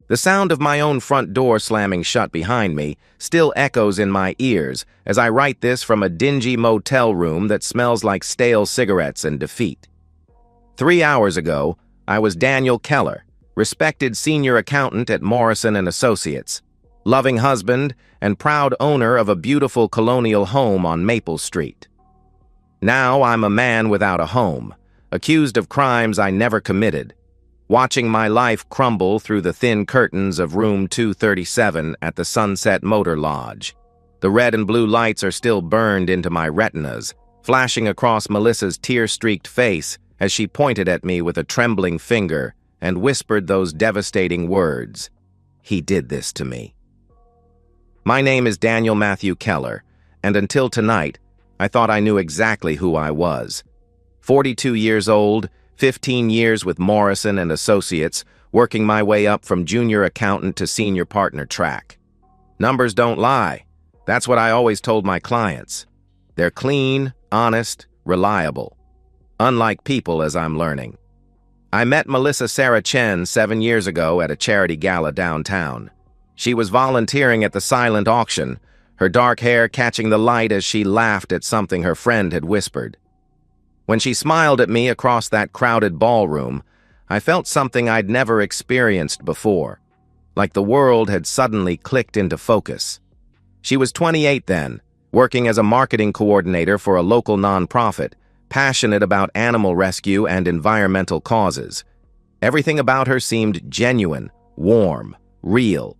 The sound of my own front door slamming shut behind me still echoes in my ears as I write this from a dingy motel room that smells like stale cigarettes and defeat. 3 hours ago, I was Daniel Keller, respected senior accountant at Morrison & Associates, loving husband and proud owner of a beautiful colonial home on Maple Street. Now I'm a man without a home, accused of crimes I never committed, watching my life crumble through the thin curtains of room 237 at the Sunset Motor Lodge. The red and blue lights are still burned into my retinas, flashing across Melissa's tear-streaked face as she pointed at me with a trembling finger and whispered those devastating words, "He did this to me." My name is Daniel Matthew Keller, and until tonight, I thought I knew exactly who I was. 42 years old, 15 years with Morrison & Associates, working my way up from junior accountant to senior partner track. Numbers don't lie. That's what I always told my clients. They're clean, honest, reliable. Unlike people, as I'm learning. I met Melissa Sarah Chen 7 years ago at a charity gala downtown. She was volunteering at the silent auction, her dark hair catching the light as she laughed at something her friend had whispered. When she smiled at me across that crowded ballroom, I felt something I'd never experienced before, like the world had suddenly clicked into focus. She was 28 then, working as a marketing coordinator for a local nonprofit, passionate about animal rescue and environmental causes. Everything about her seemed genuine, warm, real.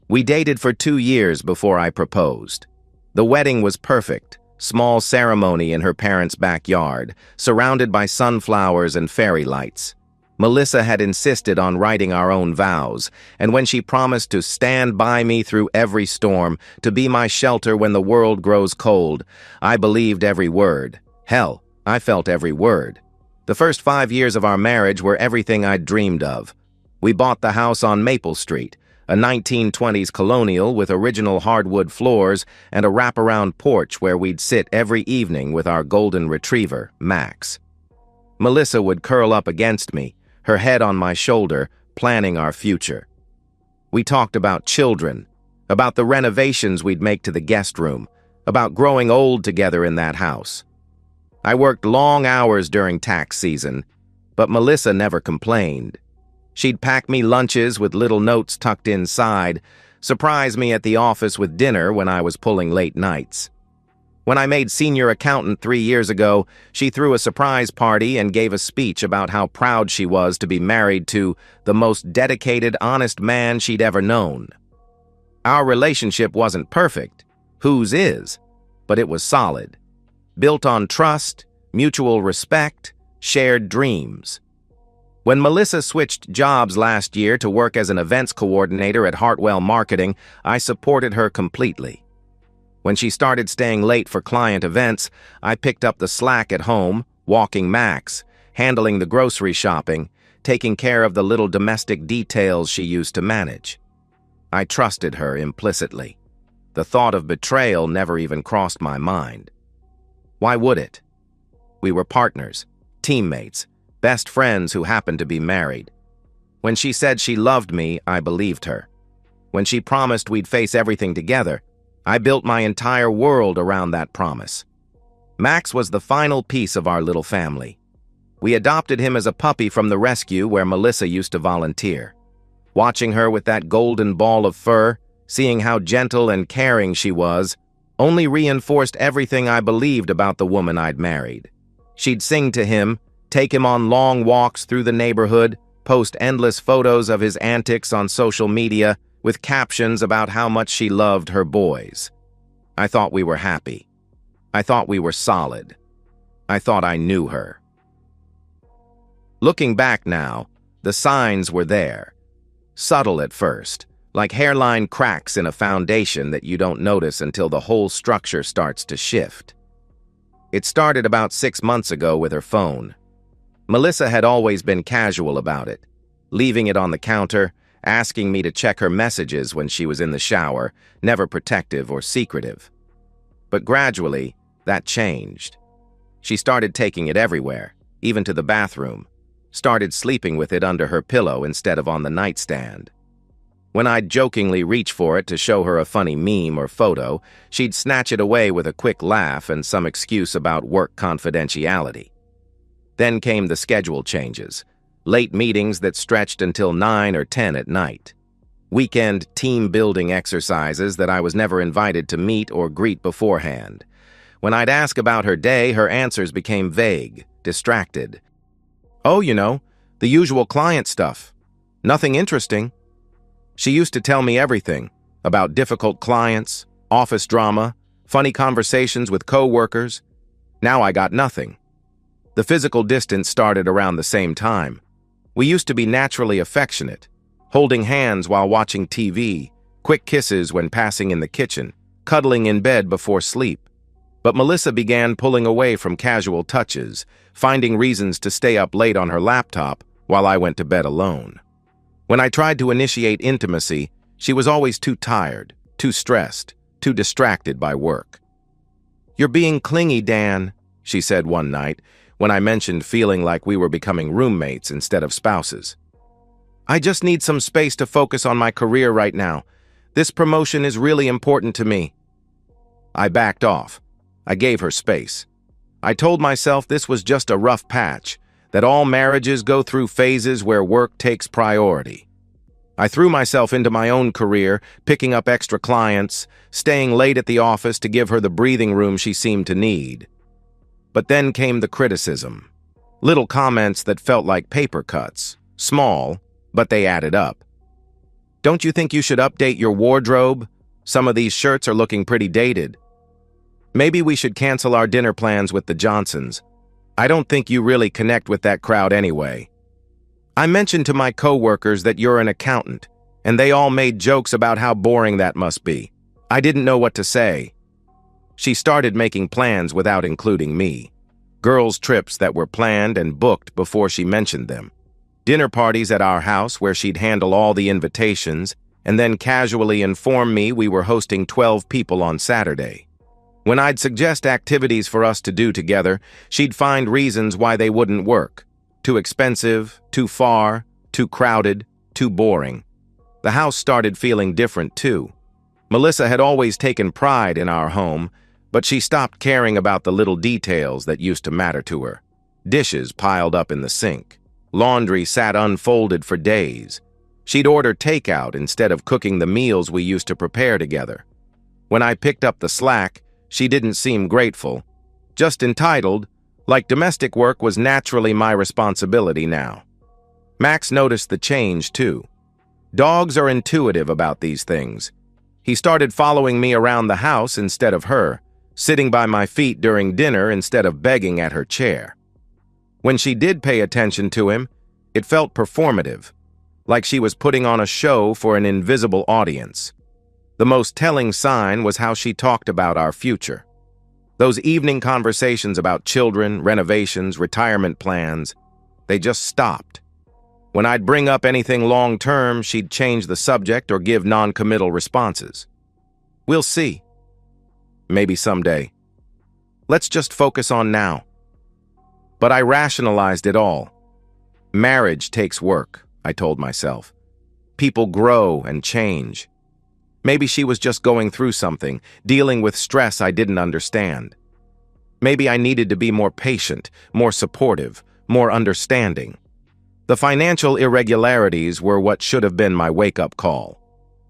We dated for 2 years before I proposed. The wedding was perfect. Small ceremony in her parents' backyard, surrounded by sunflowers and fairy lights. Melissa had insisted on writing our own vows, and when she promised to stand by me through every storm, to be my shelter when the world grows cold, I believed every word. Hell, I felt every word. The first 5 years of our marriage were everything I'd dreamed of. We bought the house on Maple Street, a 1920s colonial with original hardwood floors and a wraparound porch where we'd sit every evening with our golden retriever, Max. Melissa would curl up against me, her head on my shoulder, planning our future. We talked about children, about the renovations we'd make to the guest room, about growing old together in that house. I worked long hours during tax season, but Melissa never complained. She'd pack me lunches with little notes tucked inside, surprise me at the office with dinner when I was pulling late nights. When I made senior accountant 3 years ago, she threw a surprise party and gave a speech about how proud she was to be married to the most dedicated, honest man she'd ever known. Our relationship wasn't perfect, whose is, but it was solid, built on trust, mutual respect, shared dreams. When Melissa switched jobs last year to work as an events coordinator at Hartwell Marketing, I supported her completely. When she started staying late for client events, I picked up the slack at home, walking Max, handling the grocery shopping, taking care of the little domestic details she used to manage. I trusted her implicitly. The thought of betrayal never even crossed my mind. Why would it? We were partners, teammates, best friends who happened to be married. When she said she loved me, I believed her. When she promised we'd face everything together, I built my entire world around that promise. Max was the final piece of our little family. We adopted him as a puppy from the rescue where Melissa used to volunteer. Watching her with that golden ball of fur, seeing how gentle and caring she was, only reinforced everything I believed about the woman I'd married. She'd sing to him, take him on long walks through the neighborhood, post endless photos of his antics on social media with captions about how much she loved her boys. I thought we were happy. I thought we were solid. I thought I knew her. Looking back now, the signs were there. Subtle at first, like hairline cracks in a foundation that you don't notice until the whole structure starts to shift. It started about 6 months ago with her phone. Melissa had always been casual about it, leaving it on the counter, asking me to check her messages when she was in the shower, never protective or secretive. But gradually, that changed. She started taking it everywhere, even to the bathroom, started sleeping with it under her pillow instead of on the nightstand. When I'd jokingly reach for it to show her a funny meme or photo, she'd snatch it away with a quick laugh and some excuse about work confidentiality. Then came the schedule changes, late meetings that stretched until 9 or 10 at night. Weekend team-building exercises that I was never invited to meet or greet beforehand. When I'd ask about her day, her answers became vague, distracted. "Oh, the usual client stuff. Nothing interesting." She used to tell me everything about difficult clients, office drama, funny conversations with coworkers. Now I got nothing. The physical distance started around the same time. We used to be naturally affectionate, holding hands while watching TV, quick kisses when passing in the kitchen, cuddling in bed before sleep. But Melissa began pulling away from casual touches, finding reasons to stay up late on her laptop while I went to bed alone. When I tried to initiate intimacy, she was always too tired, too stressed, too distracted by work. "You're being clingy, Dan," she said one night, when I mentioned feeling like we were becoming roommates instead of spouses. "I just need some space to focus on my career right now. This promotion is really important to me." I backed off. I gave her space. I told myself this was just a rough patch, that all marriages go through phases where work takes priority. I threw myself into my own career, picking up extra clients, staying late at the office to give her the breathing room she seemed to need. But then came the criticism. Little comments that felt like paper cuts, small, but they added up. "Don't you think you should update your wardrobe? Some of these shirts are looking pretty dated. Maybe we should cancel our dinner plans with the Johnsons. I don't think you really connect with that crowd anyway." I mentioned to my coworkers that you're an accountant, and they all made jokes about how boring that must be. I didn't know what to say. She started making plans without including me. Girls' trips that were planned and booked before she mentioned them. Dinner parties at our house where she'd handle all the invitations and then casually inform me we were hosting 12 people on Saturday. When I'd suggest activities for us to do together, she'd find reasons why they wouldn't work. Too expensive, too far, too crowded, too boring. The house started feeling different too. Melissa had always taken pride in our home, but she stopped caring about the little details that used to matter to her. Dishes piled up in the sink. Laundry sat unfolded for days. She'd order takeout instead of cooking the meals we used to prepare together. When I picked up the slack, she didn't seem grateful, just entitled, like domestic work was naturally my responsibility now. Max noticed the change too. Dogs are intuitive about these things. He started following me around the house instead of her, sitting by my feet during dinner instead of begging at her chair. When she did pay attention to him, it felt performative, like she was putting on a show for an invisible audience. The most telling sign was how she talked about our future. Those evening conversations about children, renovations, retirement plans, they just stopped. When I'd bring up anything long-term, she'd change the subject or give non-committal responses. "We'll see. Maybe someday. Let's just focus on now." But I rationalized it all. Marriage takes work, I told myself. People grow and change. Maybe she was just going through something, dealing with stress I didn't understand. Maybe I needed to be more patient, more supportive, more understanding. The financial irregularities were what should have been my wake-up call.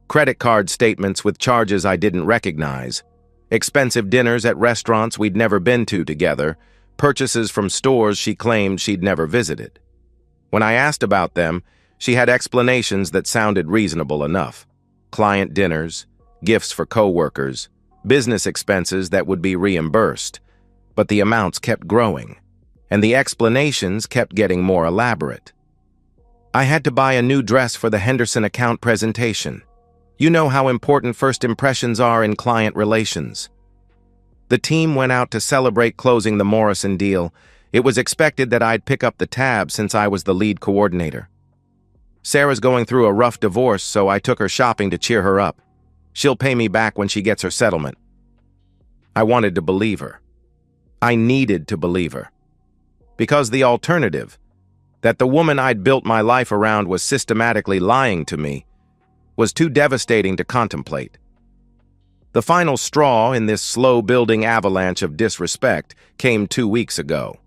Credit card statements with charges I didn't recognize, expensive dinners at restaurants we'd never been to together, purchases from stores she claimed she'd never visited. When I asked about them, she had explanations that sounded reasonable enough. Client dinners, gifts for coworkers, business expenses that would be reimbursed. But the amounts kept growing, and the explanations kept getting more elaborate. I had to buy a new dress for the Henderson account presentation. You know how important first impressions are in client relations. The team went out to celebrate closing the Morrison deal. It was expected that I'd pick up the tab since I was the lead coordinator. Sarah's going through a rough divorce, so I took her shopping to cheer her up. She'll pay me back when she gets her settlement. I wanted to believe her. I needed to believe her. Because the alternative, that the woman I'd built my life around was systematically lying to me, was too devastating to contemplate. The final straw in this slow-building avalanche of disrespect came 2 weeks ago.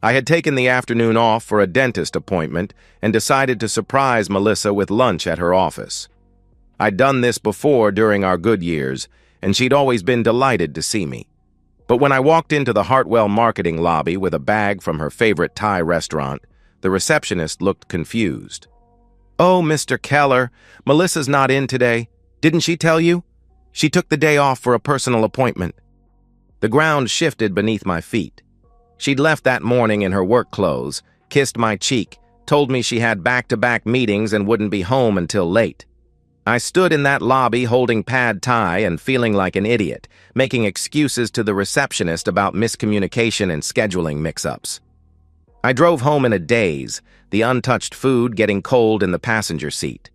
I had taken the afternoon off for a dentist appointment and decided to surprise Melissa with lunch at her office. I'd done this before during our good years, and she'd always been delighted to see me. But when I walked into the Hartwell marketing lobby with a bag from her favorite Thai restaurant, the receptionist looked confused. "Oh, Mr. Keller, Melissa's not in today. Didn't she tell you? She took the day off for a personal appointment." The ground shifted beneath my feet. She'd left that morning in her work clothes, kissed my cheek, told me she had back-to-back meetings and wouldn't be home until late. I stood in that lobby holding pad thai and feeling like an idiot, making excuses to the receptionist about miscommunication and scheduling mix-ups. I drove home in a daze, the untouched food getting cold in the passenger seat.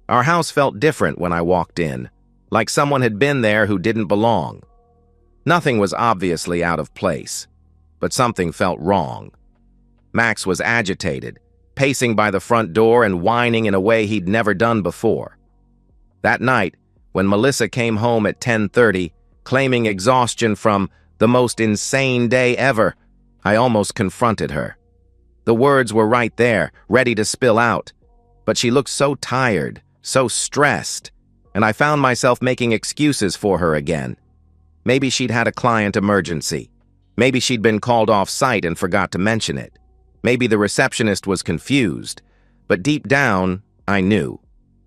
Our house felt different when I walked in, like someone had been there who didn't belong. Nothing was obviously out of place, but something felt wrong. Max was agitated, pacing by the front door and whining in a way he'd never done before. That night, when Melissa came home at 10:30, claiming exhaustion from the most insane day ever, I almost confronted her. The words were right there, ready to spill out, but she looked so tired, so stressed, and I found myself making excuses for her again. Maybe she'd had a client emergency. Maybe she'd been called off site and forgot to mention it. Maybe the receptionist was confused. But deep down, I knew.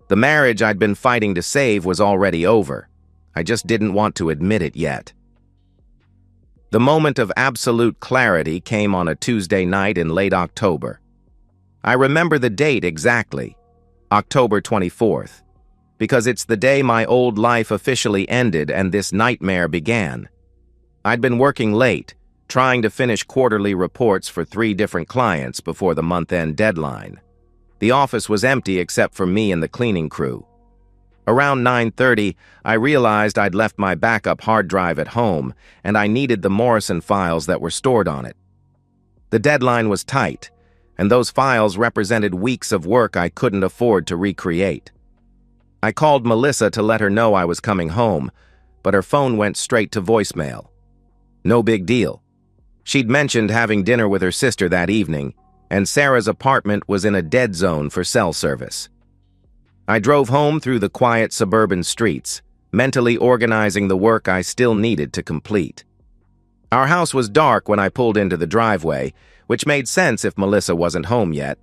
The marriage I'd been fighting to save was already over. I just didn't want to admit it yet. The moment of absolute clarity came on a Tuesday night in late October. I remember the date exactly, October 24th. Because it's the day my old life officially ended and this nightmare began. I'd been working late, trying to finish quarterly reports for 3 different clients before the month-end deadline. The office was empty except for me and the cleaning crew. Around 9:30, I realized I'd left my backup hard drive at home, and I needed the Morrison files that were stored on it. The deadline was tight, and those files represented weeks of work I couldn't afford to recreate. I called Melissa to let her know I was coming home, but her phone went straight to voicemail. No big deal. She'd mentioned having dinner with her sister that evening, and Sarah's apartment was in a dead zone for cell service. I drove home through the quiet suburban streets, mentally organizing the work I still needed to complete. Our house was dark when I pulled into the driveway, which made sense if Melissa wasn't home yet.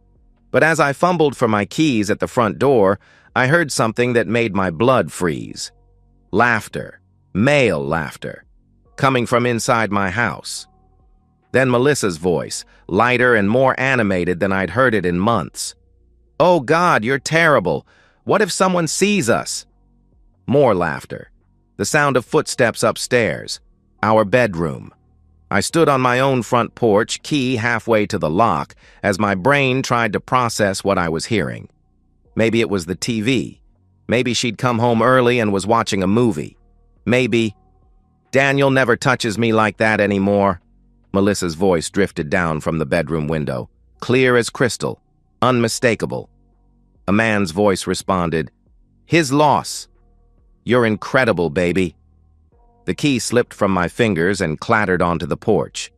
But as I fumbled for my keys at the front door, I heard something that made my blood freeze. Laughter, male laughter, coming from inside my house. Then Melissa's voice, lighter and more animated than I'd heard it in months. "Oh God, you're terrible. What if someone sees us?" More laughter. The sound of footsteps upstairs. Our bedroom. I stood on my own front porch, key halfway to the lock, as my brain tried to process what I was hearing. Maybe it was the TV. Maybe she'd come home early and was watching a movie. Maybe, "Daniel never touches me like that anymore." Melissa's voice drifted down from the bedroom window, clear as crystal, unmistakable. A man's voice responded, "His loss. You're incredible, baby." The key slipped from my fingers and clattered onto the porch.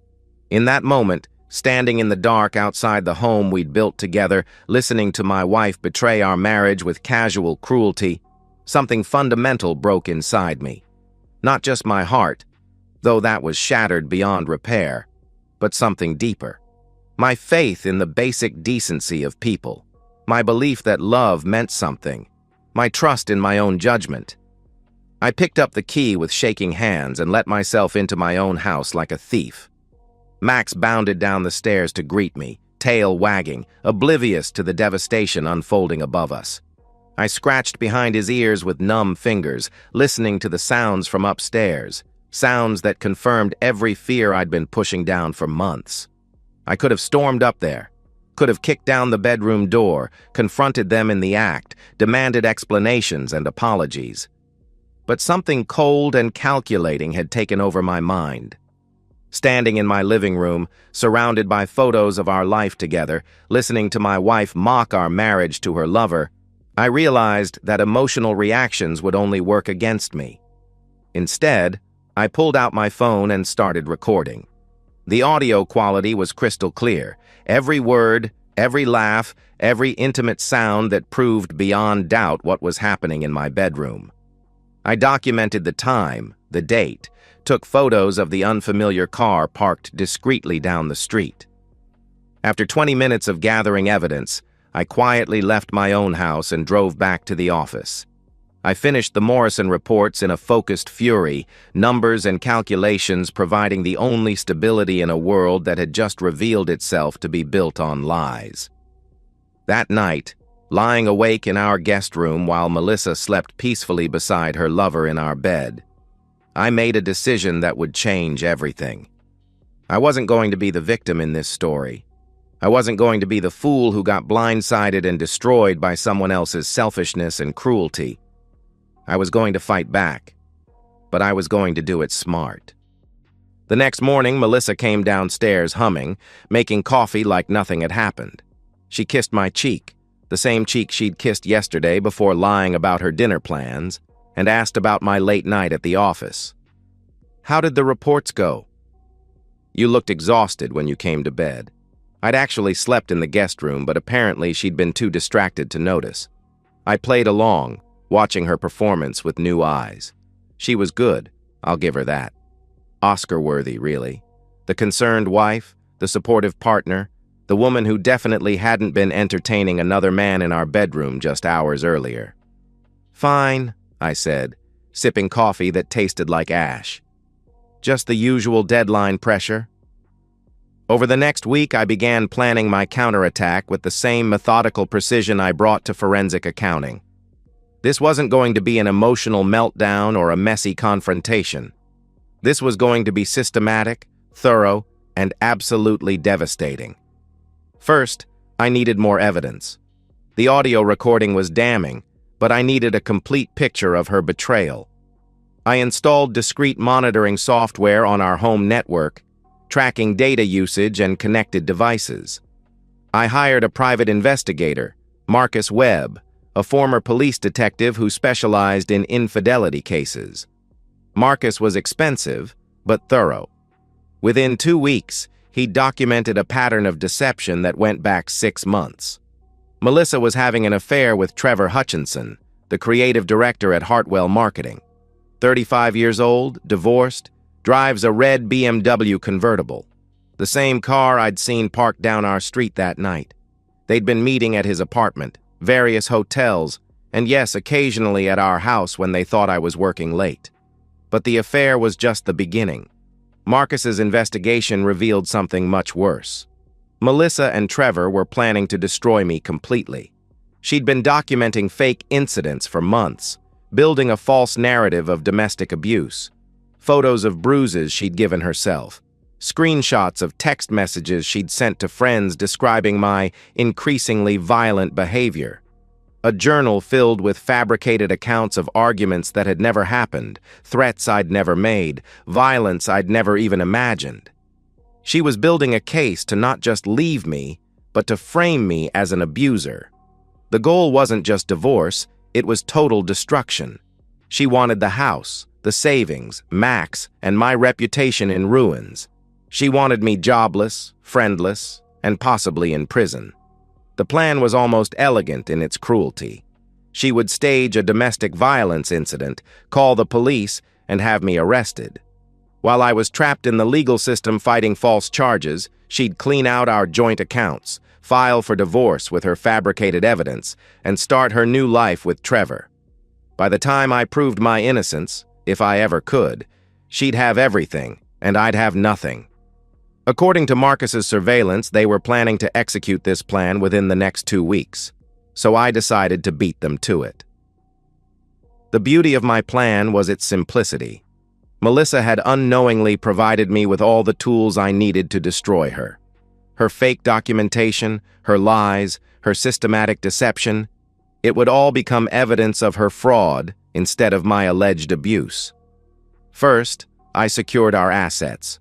In that moment, standing in the dark outside the home we'd built together, listening to my wife betray our marriage with casual cruelty, something fundamental broke inside me. Not just my heart, though that was shattered beyond repair, but something deeper. My faith in the basic decency of people. My belief that love meant something. My trust in my own judgment. I picked up the key with shaking hands and let myself into my own house like a thief. Max bounded down the stairs to greet me, tail wagging, oblivious to the devastation unfolding above us. I scratched behind his ears with numb fingers, listening to the sounds from upstairs, sounds that confirmed every fear I'd been pushing down for months. I could have stormed up there, could have kicked down the bedroom door, confronted them in the act, demanded explanations and apologies. But something cold and calculating had taken over my mind. Standing in my living room, surrounded by photos of our life together, listening to my wife mock our marriage to her lover, I realized that emotional reactions would only work against me. Instead, I pulled out my phone and started recording. The audio quality was crystal clear. Every word, every laugh, every intimate sound that proved beyond doubt what was happening in my bedroom. I documented the time, the date, took photos of the unfamiliar car parked discreetly down the street. After 20 minutes of gathering evidence, I quietly left my own house and drove back to the office. I finished the Morrison reports in a focused fury, numbers and calculations providing the only stability in a world that had just revealed itself to be built on lies. That night, lying awake in our guest room while Melissa slept peacefully beside her lover in our bed, I made a decision that would change everything. I wasn't going to be the victim in this story. I wasn't going to be the fool who got blindsided and destroyed by someone else's selfishness and cruelty. I was going to fight back, but I was going to do it smart. The next morning, Melissa came downstairs humming, making coffee like nothing had happened. She kissed my cheek, the same cheek she'd kissed yesterday before lying about her dinner plans, and asked about my late night at the office. "How did the reports go?" "You looked exhausted when you came to bed." I'd actually slept in the guest room, but apparently she'd been too distracted to notice. I played along, watching her performance with new eyes. She was good, I'll give her that. Oscar-worthy, really. The concerned wife, the supportive partner, the woman who definitely hadn't been entertaining another man in our bedroom just hours earlier. "Fine," I said, sipping coffee that tasted like ash. "Just the usual deadline pressure." Over the next week, I began planning my counterattack with the same methodical precision I brought to forensic accounting. This wasn't going to be an emotional meltdown or a messy confrontation. This was going to be systematic, thorough, and absolutely devastating. First, I needed more evidence. The audio recording was damning, but I needed a complete picture of her betrayal. I installed discrete monitoring software on our home network, tracking data usage and connected devices. I hired a private investigator, Marcus Webb, a former police detective who specialized in infidelity cases. Marcus was expensive, but thorough. Within 2 weeks, he documented a pattern of deception that went back 6 months. Melissa was having an affair with Trevor Hutchinson, the creative director at Hartwell Marketing. 35 years old, divorced, drives a red BMW convertible, the same car I'd seen parked down our street that night. They'd been meeting at his apartment, various hotels, and yes, occasionally at our house when they thought I was working late. But the affair was just the beginning. Marcus's investigation revealed something much worse. Melissa and Trevor were planning to destroy me completely. She'd been documenting fake incidents for months, building a false narrative of domestic abuse. Photos of bruises she'd given herself, screenshots of text messages she'd sent to friends describing my increasingly violent behavior, a journal filled with fabricated accounts of arguments that had never happened, threats I'd never made, violence I'd never even imagined. She was building a case to not just leave me, but to frame me as an abuser. The goal wasn't just divorce, it was total destruction. She wanted the house, the savings, Max, and my reputation in ruins. She wanted me jobless, friendless, and possibly in prison. The plan was almost elegant in its cruelty. She would stage a domestic violence incident, call the police, and have me arrested. While I was trapped in the legal system fighting false charges, she'd clean out our joint accounts, file for divorce with her fabricated evidence, and start her new life with Trevor. By the time I proved my innocence, if I ever could, she'd have everything, and I'd have nothing. According to Marcus's surveillance, they were planning to execute this plan within the next 2 weeks, so I decided to beat them to it. The beauty of my plan was its simplicity. Melissa had unknowingly provided me with all the tools I needed to destroy her. Her fake documentation, her lies, her systematic deception, it would all become evidence of her fraud instead of my alleged abuse. First, I secured our assets.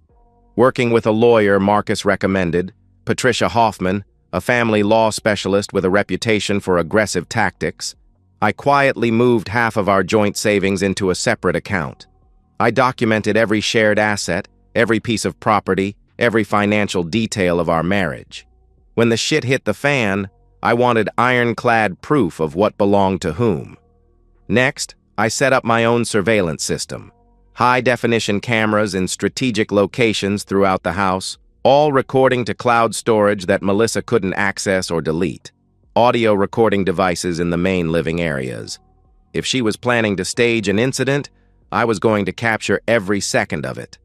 Working with a lawyer Marcus recommended, Patricia Hoffman, a family law specialist with a reputation for aggressive tactics, I quietly moved half of our joint savings into a separate account. I documented every shared asset, every piece of property, every financial detail of our marriage. When the shit hit the fan, I wanted ironclad proof of what belonged to whom. Next, I set up my own surveillance system. High-definition cameras in strategic locations throughout the house, all recording to cloud storage that Melissa couldn't access or delete. Audio recording devices in the main living areas. If she was planning to stage an incident, I was going to capture every second of it.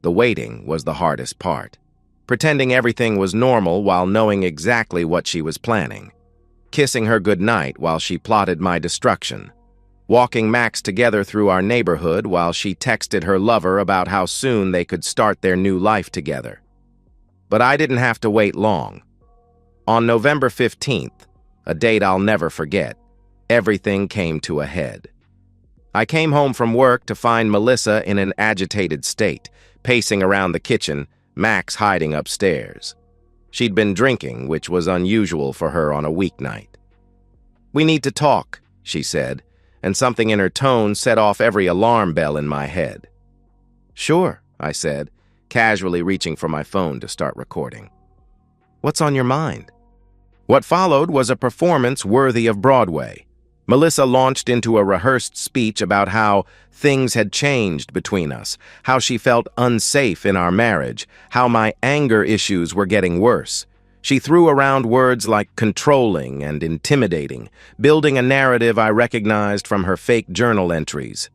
The waiting was the hardest part. Pretending everything was normal while knowing exactly what she was planning. Kissing her goodnight while she plotted my destruction. Walking Max together through our neighborhood while she texted her lover about how soon they could start their new life together. But I didn't have to wait long. On November 15th, a date I'll never forget, everything came to a head. I came home from work to find Melissa in an agitated state, pacing around the kitchen, Max hiding upstairs. She'd been drinking, which was unusual for her on a weeknight. "We need to talk," she said, and something in her tone set off every alarm bell in my head. "Sure," I said, casually reaching for my phone to start recording. "What's on your mind?" What followed was a performance worthy of Broadway. Melissa launched into a rehearsed speech about how things had changed between us, how she felt unsafe in our marriage, how my anger issues were getting worse. She threw around words like controlling and intimidating, building a narrative I recognized from her fake journal entries.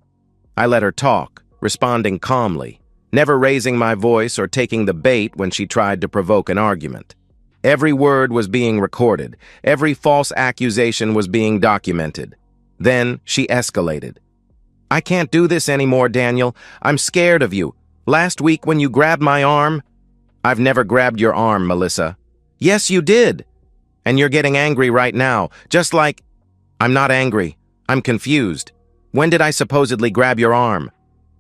I let her talk, responding calmly, never raising my voice or taking the bait when she tried to provoke an argument. Every word was being recorded. Every false accusation was being documented. Then she escalated. "I can't do this anymore, Daniel. I'm scared of you. Last week when you grabbed my arm..." "I've never grabbed your arm, Melissa." "Yes, you did. And you're getting angry right now, just like..." "I'm not angry. I'm confused. When did I supposedly grab your arm?"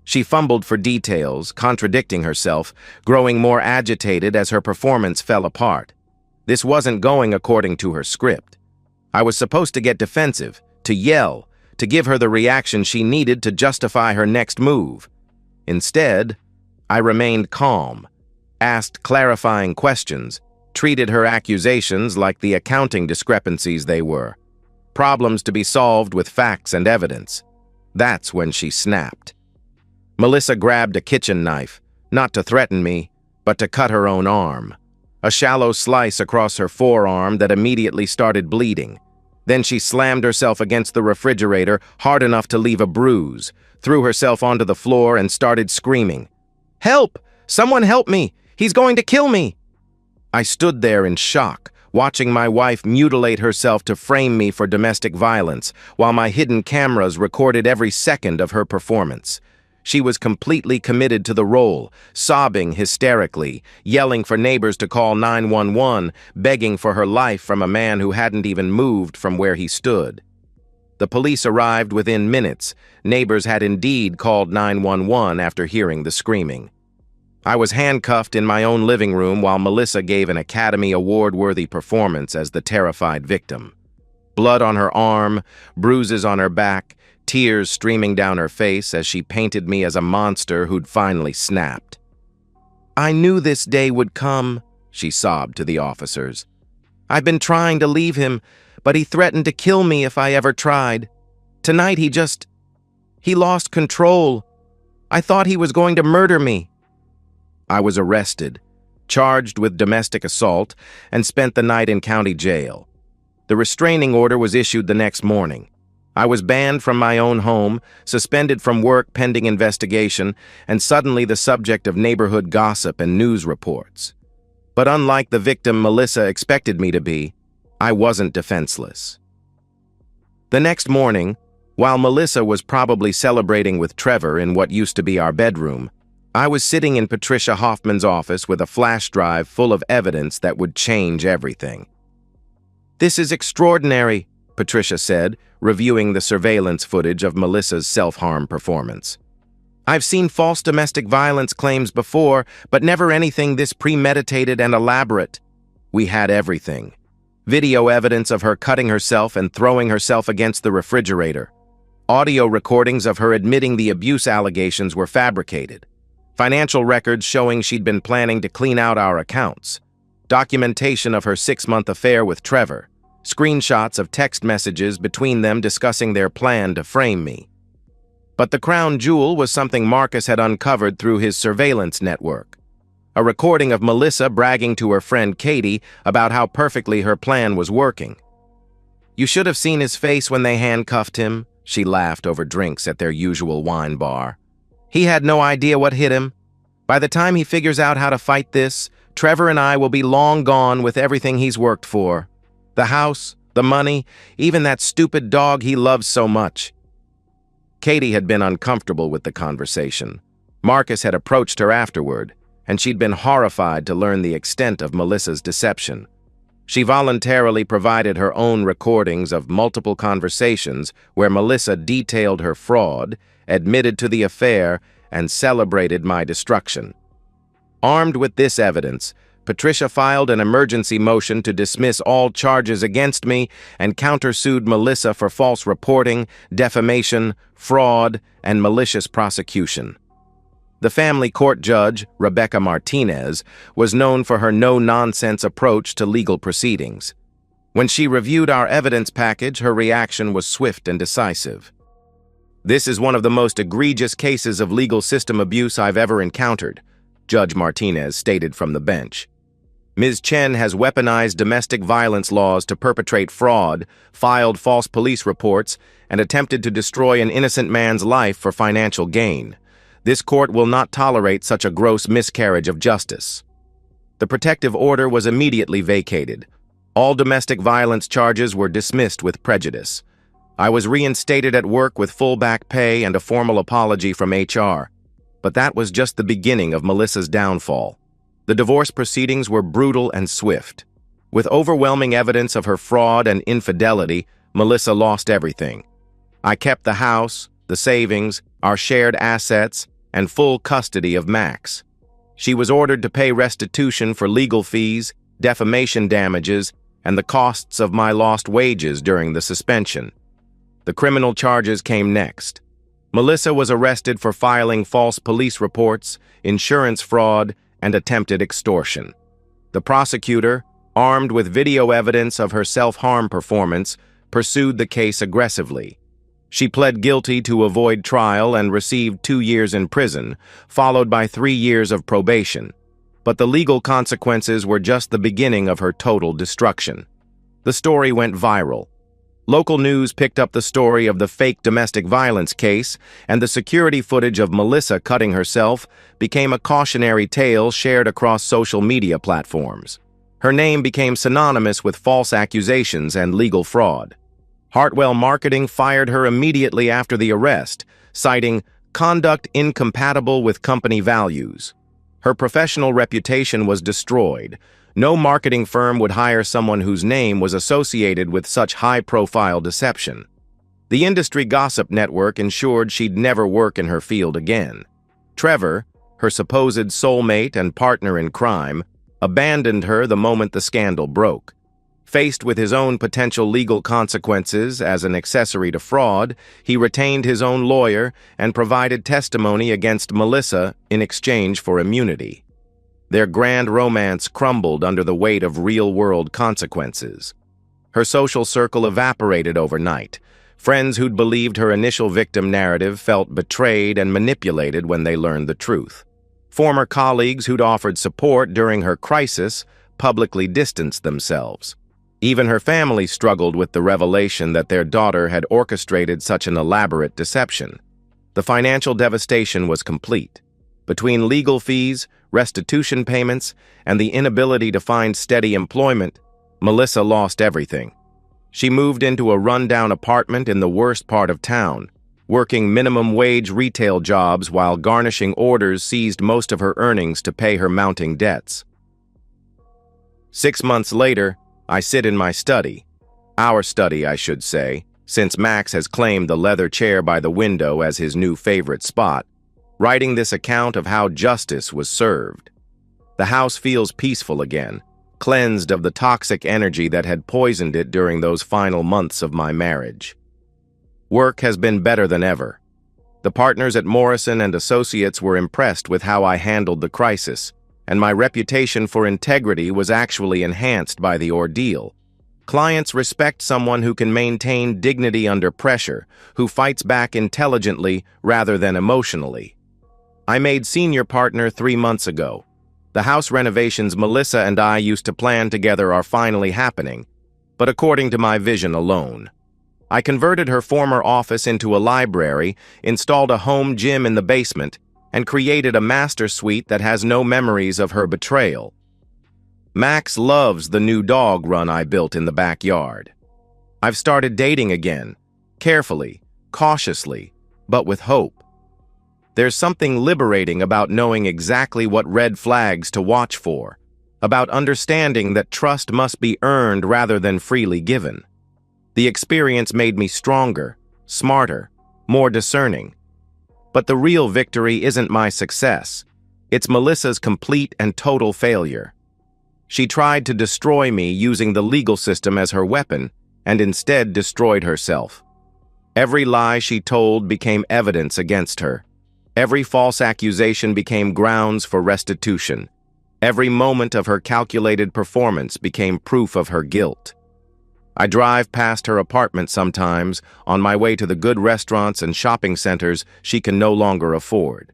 She fumbled for details, contradicting herself, growing more agitated as her performance fell apart. This wasn't going according to her script. I was supposed to get defensive, to yell, to give her the reaction she needed to justify her next move. Instead, I remained calm, asked clarifying questions, treated her accusations like the accounting discrepancies they were. Problems to be solved with facts and evidence. That's when she snapped. Melissa grabbed a kitchen knife, not to threaten me, but to cut her own arm. A shallow slice across her forearm that immediately started bleeding. Then she slammed herself against the refrigerator hard enough to leave a bruise, threw herself onto the floor and started screaming. "Help! Someone help me! He's going to kill me!" I stood there in shock, watching my wife mutilate herself to frame me for domestic violence, while my hidden cameras recorded every second of her performance. She was completely committed to the role, sobbing hysterically, yelling for neighbors to call 911, begging for her life from a man who hadn't even moved from where he stood. The police arrived within minutes. Neighbors had indeed called 911 after hearing the screaming. I was handcuffed in my own living room while Melissa gave an Academy Award-worthy performance as the terrified victim. Blood on her arm, bruises on her back, tears streaming down her face as she painted me as a monster who'd finally snapped. "I knew this day would come," she sobbed to the officers. "I've been trying to leave him, but he threatened to kill me if I ever tried. Tonight he lost control. I thought he was going to murder me." I was arrested, charged with domestic assault, and spent the night in county jail. The restraining order was issued the next morning. I was banned from my own home, suspended from work pending investigation, and suddenly the subject of neighborhood gossip and news reports. But unlike the victim Melissa expected me to be, I wasn't defenseless. The next morning, while Melissa was probably celebrating with Trevor in what used to be our bedroom, I was sitting in Patricia Hoffman's office with a flash drive full of evidence that would change everything. "This is extraordinary," Patricia said, reviewing the surveillance footage of Melissa's self-harm performance. "I've seen false domestic violence claims before, but never anything this premeditated and elaborate. We had everything. Video evidence of her cutting herself and throwing herself against the refrigerator. Audio recordings of her admitting the abuse allegations were fabricated. Financial records showing she'd been planning to clean out our accounts. Documentation of her 6-month affair with Trevor. Screenshots of text messages between them discussing their plan to frame me. But the crown jewel was something Marcus had uncovered through his surveillance network. A recording of Melissa bragging to her friend Katie about how perfectly her plan was working. "You should have seen his face when they handcuffed him," she laughed over drinks at their usual wine bar. "He had no idea what hit him. By the time he figures out how to fight this, Trevor and I will be long gone with everything he's worked for. The house, the money, even that stupid dog he loves so much." Katie had been uncomfortable with the conversation. Marcus had approached her afterward, and she'd been horrified to learn the extent of Melissa's deception. She voluntarily provided her own recordings of multiple conversations where Melissa detailed her fraud, admitted to the affair, and celebrated my destruction. Armed with this evidence, Patricia filed an emergency motion to dismiss all charges against me and countersued Melissa for false reporting, defamation, fraud, and malicious prosecution. The family court judge, Rebecca Martinez, was known for her no-nonsense approach to legal proceedings. When she reviewed our evidence package, her reaction was swift and decisive. "This is one of the most egregious cases of legal system abuse I've ever encountered," Judge Martinez stated from the bench. "Ms. Chen has weaponized domestic violence laws to perpetrate fraud, filed false police reports, and attempted to destroy an innocent man's life for financial gain. This court will not tolerate such a gross miscarriage of justice." The protective order was immediately vacated. All domestic violence charges were dismissed with prejudice. I was reinstated at work with full back pay and a formal apology from HR. But that was just the beginning of Melissa's downfall. The divorce proceedings were brutal and swift. With overwhelming evidence of her fraud and infidelity, Melissa lost everything. I kept the house, the savings, our shared assets, and full custody of Max. She was ordered to pay restitution for legal fees, defamation damages, and the costs of my lost wages during the suspension. The criminal charges came next. Melissa was arrested for filing false police reports, insurance fraud, and attempted extortion. The prosecutor, armed with video evidence of her self-harm performance, pursued the case aggressively. She pled guilty to avoid trial and received 2 years in prison, followed by 3 years of probation. But the legal consequences were just the beginning of her total destruction. The story went viral. Local news picked up the story of the fake domestic violence case, and the security footage of Melissa cutting herself became a cautionary tale shared across social media platforms. Her name became synonymous with false accusations and legal fraud. Hartwell Marketing fired her immediately after the arrest, citing conduct incompatible with company values. Her professional reputation was destroyed. No marketing firm would hire someone whose name was associated with such high-profile deception. The industry gossip network ensured she'd never work in her field again. Trevor, her supposed soulmate and partner in crime, abandoned her the moment the scandal broke. Faced with his own potential legal consequences as an accessory to fraud, he retained his own lawyer and provided testimony against Melissa in exchange for immunity. Their grand romance crumbled under the weight of real-world consequences. Her social circle evaporated overnight. Friends who'd believed her initial victim narrative felt betrayed and manipulated when they learned the truth. Former colleagues who'd offered support during her crisis publicly distanced themselves. Even her family struggled with the revelation that their daughter had orchestrated such an elaborate deception. The financial devastation was complete. Between legal fees, restitution payments, and the inability to find steady employment, Melissa lost everything. She moved into a rundown apartment in the worst part of town, working minimum-wage retail jobs while garnishing orders seized most of her earnings to pay her mounting debts. 6 months later, I sit in my study. Our study, I should say, since Max has claimed the leather chair by the window as his new favorite spot, writing this account of how justice was served. The house feels peaceful again, cleansed of the toxic energy that had poisoned it during those final months of my marriage. Work has been better than ever. The partners at Morrison and Associates were impressed with how I handled the crisis, and my reputation for integrity was actually enhanced by the ordeal. Clients respect someone who can maintain dignity under pressure, who fights back intelligently rather than emotionally. I made senior partner 3 months ago. The house renovations Melissa and I used to plan together are finally happening, but according to my vision alone. I converted her former office into a library, installed a home gym in the basement, and created a master suite that has no memories of her betrayal. Max loves the new dog run I built in the backyard. I've started dating again, carefully, cautiously, but with hope. There's something liberating about knowing exactly what red flags to watch for, about understanding that trust must be earned rather than freely given. The experience made me stronger, smarter, more discerning. But the real victory isn't my success. It's Melissa's complete and total failure. She tried to destroy me using the legal system as her weapon, and instead destroyed herself. Every lie she told became evidence against her. Every false accusation became grounds for restitution. Every moment of her calculated performance became proof of her guilt. I drive past her apartment sometimes, on my way to the good restaurants and shopping centers she can no longer afford.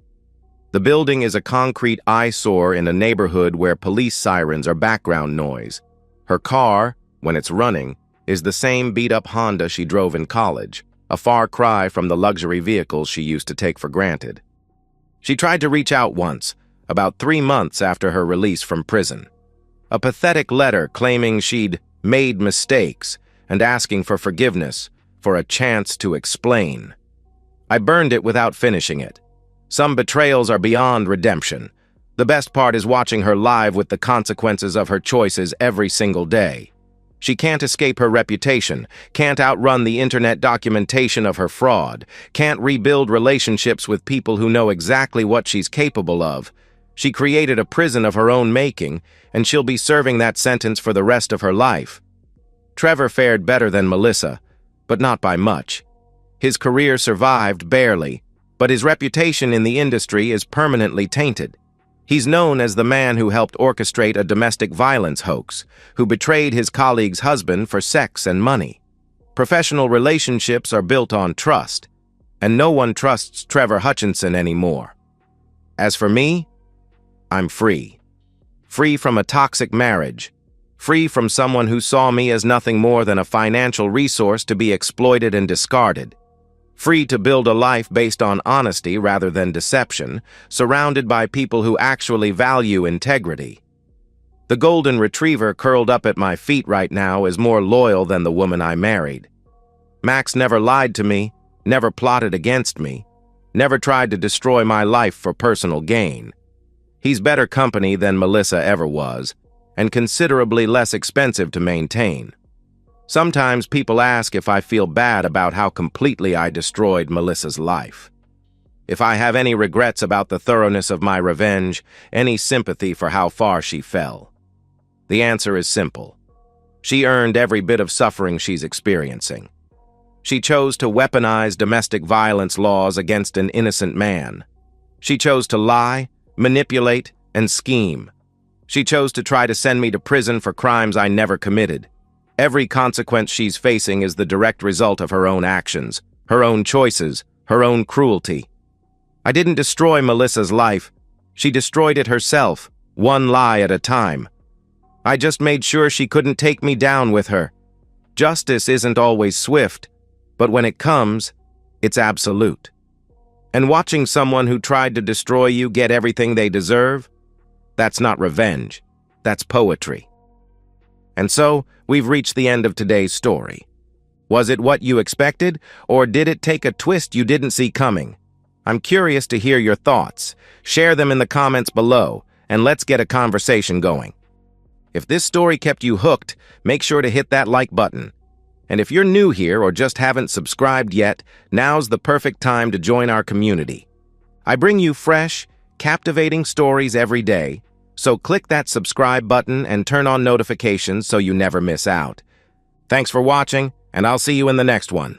The building is a concrete eyesore in a neighborhood where police sirens are background noise. Her car, when it's running, is the same beat-up Honda she drove in college, a far cry from the luxury vehicles she used to take for granted. She tried to reach out once, about 3 months after her release from prison. A pathetic letter claiming she'd made mistakes and asking for forgiveness, for a chance to explain. I burned it without finishing it. Some betrayals are beyond redemption. The best part is watching her live with the consequences of her choices every single day. She can't escape her reputation, can't outrun the internet documentation of her fraud, can't rebuild relationships with people who know exactly what she's capable of. She created a prison of her own making, and she'll be serving that sentence for the rest of her life. Trevor fared better than Melissa, but not by much. His career survived barely, but his reputation in the industry is permanently tainted. He's known as the man who helped orchestrate a domestic violence hoax, who betrayed his colleague's husband for sex and money. Professional relationships are built on trust, and no one trusts Trevor Hutchinson anymore. As for me, I'm free. Free from a toxic marriage. Free from someone who saw me as nothing more than a financial resource to be exploited and discarded. Free to build a life based on honesty rather than deception, surrounded by people who actually value integrity. The golden retriever curled up at my feet right now is more loyal than the woman I married. Max never lied to me, never plotted against me, never tried to destroy my life for personal gain. He's better company than Melissa ever was, and considerably less expensive to maintain. Sometimes people ask if I feel bad about how completely I destroyed Melissa's life. If I have any regrets about the thoroughness of my revenge, any sympathy for how far she fell. The answer is simple. She earned every bit of suffering she's experiencing. She chose to weaponize domestic violence laws against an innocent man. She chose to lie, manipulate, and scheme. She chose to try to send me to prison for crimes I never committed. Every consequence she's facing is the direct result of her own actions, her own choices, her own cruelty. I didn't destroy Melissa's life. She destroyed it herself, one lie at a time. I just made sure she couldn't take me down with her. Justice isn't always swift, but when it comes, it's absolute. And watching someone who tried to destroy you get everything they deserve, that's not revenge, that's poetry. And so, we've reached the end of today's story. Was it what you expected, or did it take a twist you didn't see coming? I'm curious to hear your thoughts. Share them in the comments below, and let's get a conversation going. If this story kept you hooked, make sure to hit that like button. And if you're new here or just haven't subscribed yet, now's the perfect time to join our community. I bring you fresh, captivating stories every day, so click that subscribe button and turn on notifications so you never miss out. Thanks for watching, and I'll see you in the next one.